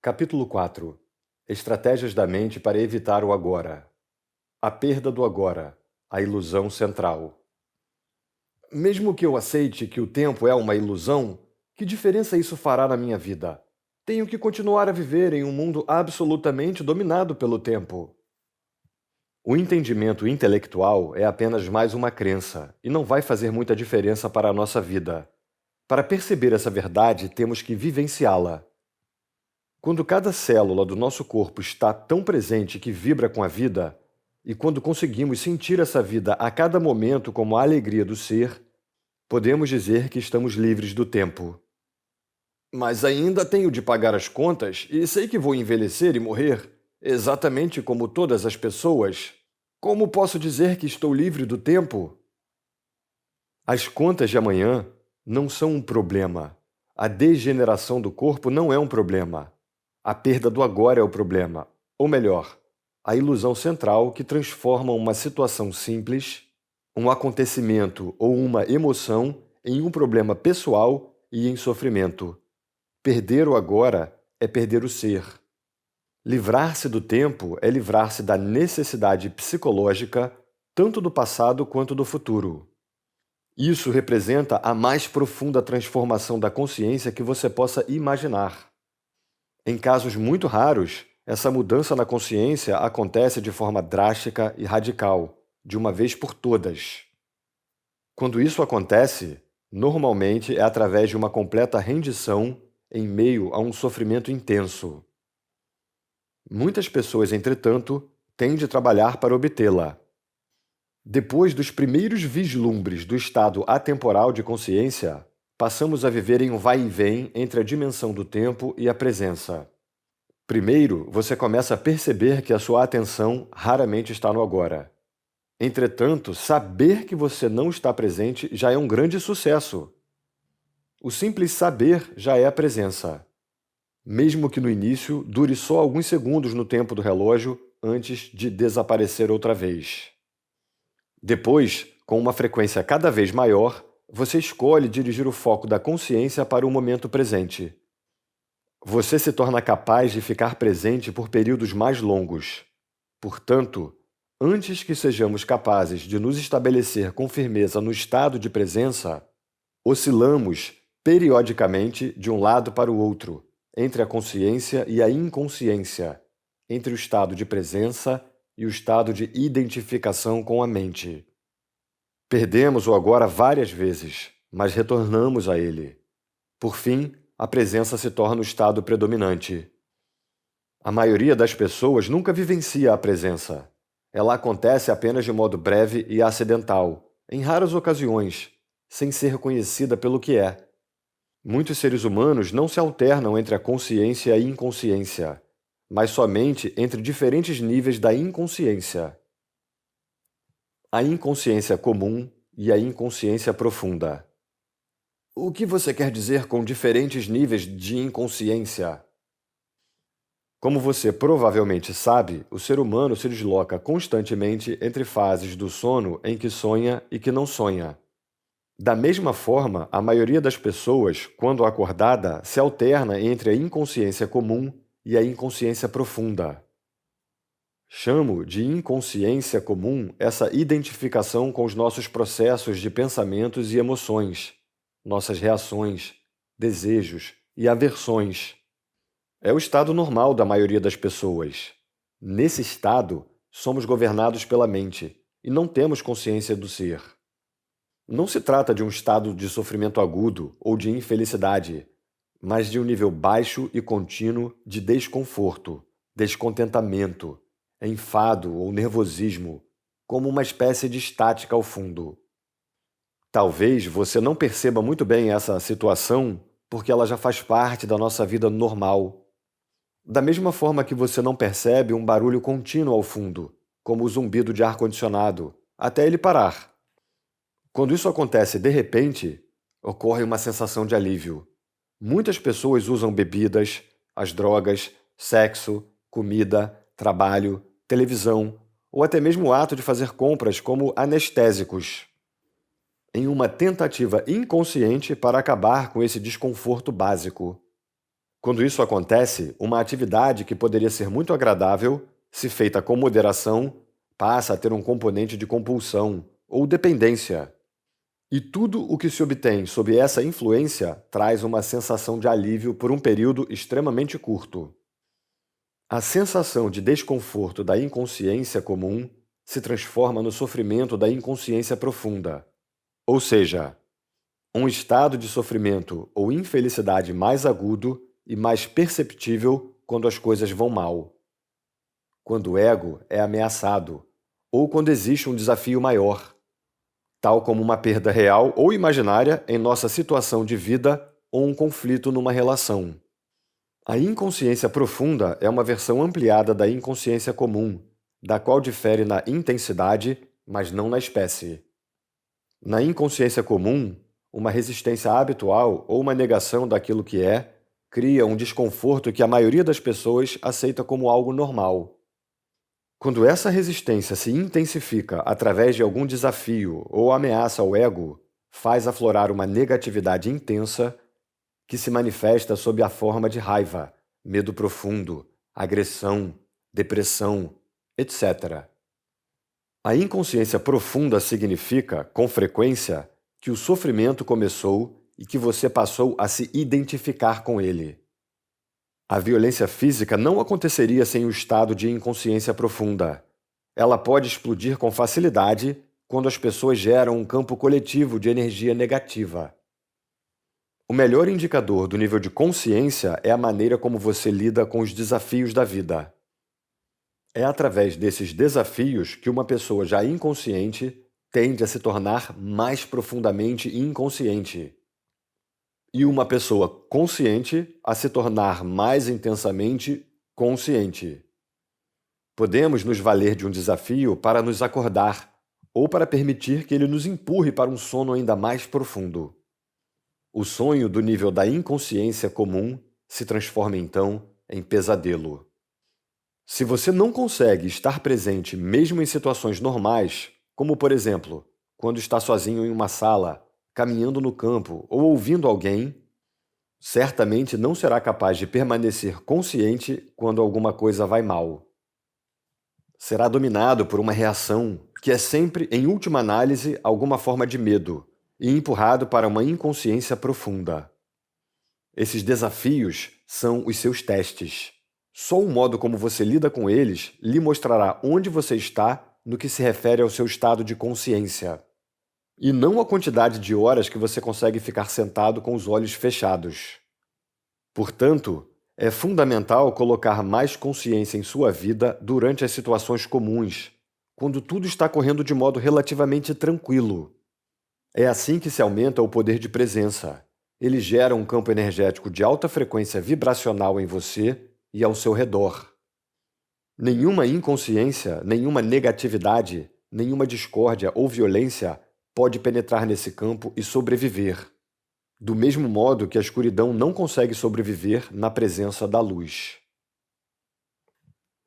Capítulo 4. Estratégias da mente para evitar o agora. A perda do agora. A ilusão central. Mesmo que eu aceite que o tempo é uma ilusão, que diferença isso fará na minha vida? Tenho que continuar a viver em um mundo absolutamente dominado pelo tempo. O entendimento intelectual é apenas mais uma crença e não vai fazer muita diferença para a nossa vida. Para perceber essa verdade, temos que vivenciá-la. Quando cada célula do nosso corpo está tão presente que vibra com a vida, e quando conseguimos sentir essa vida a cada momento como a alegria do ser, podemos dizer que estamos livres do tempo. Mas ainda tenho de pagar as contas e sei que vou envelhecer e morrer, exatamente como todas as pessoas. Como posso dizer que estou livre do tempo? As contas de amanhã não são um problema. A degeneração do corpo não é um problema. A perda do agora é o problema. Ou melhor, a ilusão central que transforma uma situação simples, um acontecimento ou uma emoção em um problema pessoal e em sofrimento. Perder o agora é perder o ser. Livrar-se do tempo é livrar-se da necessidade psicológica, tanto do passado quanto do futuro. Isso representa a mais profunda transformação da consciência que você possa imaginar. Em casos muito raros, essa mudança na consciência acontece de forma drástica e radical, de uma vez por todas. Quando isso acontece, normalmente é através de uma completa rendição em meio a um sofrimento intenso. Muitas pessoas, entretanto, têm de trabalhar para obtê-la. Depois dos primeiros vislumbres do estado atemporal de consciência, passamos a viver em um vai e vem entre a dimensão do tempo e a presença. Primeiro, você começa a perceber que a sua atenção raramente está no agora. Entretanto, saber que você não está presente já é um grande sucesso. O simples saber já é a presença. Mesmo que no início dure só alguns segundos no tempo do relógio antes de desaparecer outra vez. Depois, com uma frequência cada vez maior, você escolhe dirigir o foco da consciência para o momento presente. Você se torna capaz de ficar presente por períodos mais longos. Portanto, antes que sejamos capazes de nos estabelecer com firmeza no estado de presença, oscilamos periodicamente de um lado para o outro, entre a consciência e a inconsciência, entre o estado de presença e o estado de identificação com a mente. Perdemos o agora várias vezes, mas retornamos a ele. Por fim, a presença se torna o estado predominante. A maioria das pessoas nunca vivencia a presença. Ela acontece apenas de modo breve e acidental, em raras ocasiões, sem ser reconhecida pelo que é. Muitos seres humanos não se alternam entre a consciência e a inconsciência, mas somente entre diferentes níveis da inconsciência. A inconsciência comum e a inconsciência profunda. O que você quer dizer com diferentes níveis de inconsciência? Como você provavelmente sabe, o ser humano se desloca constantemente entre fases do sono em que sonha e que não sonha. Da mesma forma, a maioria das pessoas, quando acordada, se alterna entre a inconsciência comum e a inconsciência profunda. Chamo de inconsciência comum essa identificação com os nossos processos de pensamentos e emoções, nossas reações, desejos e aversões. É o estado normal da maioria das pessoas. Nesse estado, somos governados pela mente e não temos consciência do ser. Não se trata de um estado de sofrimento agudo ou de infelicidade, mas de um nível baixo e contínuo de desconforto, descontentamento, enfado ou nervosismo, como uma espécie de estática ao fundo. Talvez você não perceba muito bem essa situação porque ela já faz parte da nossa vida normal. Da mesma forma que você não percebe um barulho contínuo ao fundo, como o zumbido de ar-condicionado, até ele parar. Quando isso acontece de repente, ocorre uma sensação de alívio. Muitas pessoas usam bebidas, as drogas, sexo, comida, trabalho, televisão ou até mesmo o ato de fazer compras como anestésicos, em uma tentativa inconsciente para acabar com esse desconforto básico. Quando isso acontece, uma atividade que poderia ser muito agradável, se feita com moderação, passa a ter um componente de compulsão ou dependência. E tudo o que se obtém sob essa influência traz uma sensação de alívio por um período extremamente curto. A sensação de desconforto da inconsciência comum se transforma no sofrimento da inconsciência profunda, ou seja, um estado de sofrimento ou infelicidade mais agudo e mais perceptível quando as coisas vão mal, quando o ego é ameaçado ou quando existe um desafio maior, tal como uma perda real ou imaginária em nossa situação de vida ou um conflito numa relação. A inconsciência profunda é uma versão ampliada da inconsciência comum, da qual difere na intensidade, mas não na espécie. Na inconsciência comum, uma resistência habitual ou uma negação daquilo que é cria um desconforto que a maioria das pessoas aceita como algo normal. Quando essa resistência se intensifica através de algum desafio ou ameaça ao ego, faz aflorar uma negatividade intensa que se manifesta sob a forma de raiva, medo profundo, agressão, depressão, etc. A inconsciência profunda significa, com frequência, que o sofrimento começou e que você passou a se identificar com ele. A violência física não aconteceria sem o estado de inconsciência profunda. Ela pode explodir com facilidade quando as pessoas geram um campo coletivo de energia negativa. O melhor indicador do nível de consciência é a maneira como você lida com os desafios da vida. É através desses desafios que uma pessoa já inconsciente tende a se tornar mais profundamente inconsciente, e uma pessoa consciente a se tornar mais intensamente consciente. Podemos nos valer de um desafio para nos acordar ou para permitir que ele nos empurre para um sono ainda mais profundo. O sonho do nível da inconsciência comum se transforma então em pesadelo. Se você não consegue estar presente mesmo em situações normais, como por exemplo, quando está sozinho em uma sala, caminhando no campo ou ouvindo alguém, certamente não será capaz de permanecer consciente quando alguma coisa vai mal. Será dominado por uma reação que é sempre, em última análise, alguma forma de medo, e empurrado para uma inconsciência profunda. Esses desafios são os seus testes. Só o modo como você lida com eles lhe mostrará onde você está no que se refere ao seu estado de consciência, e não a quantidade de horas que você consegue ficar sentado com os olhos fechados. Portanto, é fundamental colocar mais consciência em sua vida durante as situações comuns, quando tudo está correndo de modo relativamente tranquilo. É assim que se aumenta o poder de presença. Ele gera um campo energético de alta frequência vibracional em você e ao seu redor. Nenhuma inconsciência, nenhuma negatividade, nenhuma discórdia ou violência pode penetrar nesse campo e sobreviver, do mesmo modo que a escuridão não consegue sobreviver na presença da luz.